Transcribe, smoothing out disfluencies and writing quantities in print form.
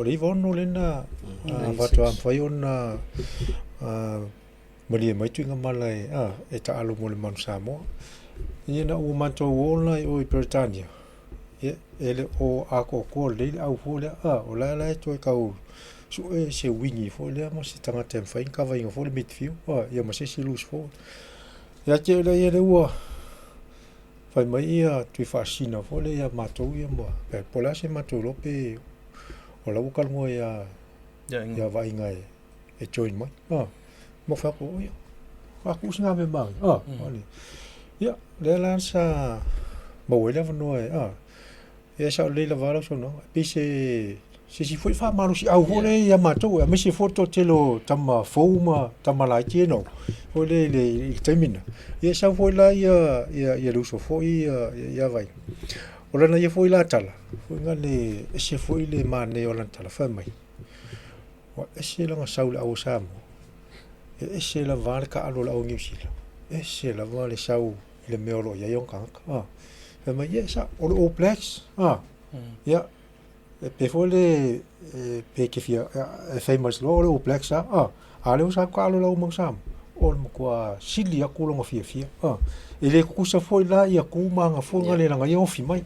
le vono le na watu amfai ona mali mai tu ngamala e ta alo mo le manu Samoa ia na o mato ona o i Britania ele o ako ko le au fo le o la to ka o so se wingi fo le ma se tanga tem fai ka vai fo le midfield ia ma se lose fo ia te le ia le ua fai mai ia tu fascina fo le ia mato ia mo pe pola se mato lope o la ukal mo ia vai ngai e join mai mo fa ko ia aku singa me bang ia le lansa mo le no ia sa le la valo so no pise si foi fa malu si au hole ia mato a me si foto telo tama fouma tama la tieno hole le termina ia sa foi la ia lu so foi ia vai ora na ia foi la tala foi ngale se foi le mane o la tala fa mai o se la saula au samo se la vale ka alo la o ngisila se la vale sau le meolo ia yon kan fa mai ia sa o plex ia pe fole pe ke fia famous lo o plex ale usa ka alo la o mangsam o mo kwa sili ya kulo ngo fia ele ku sa foi la ia ku manga fo ngale nga yo fi mai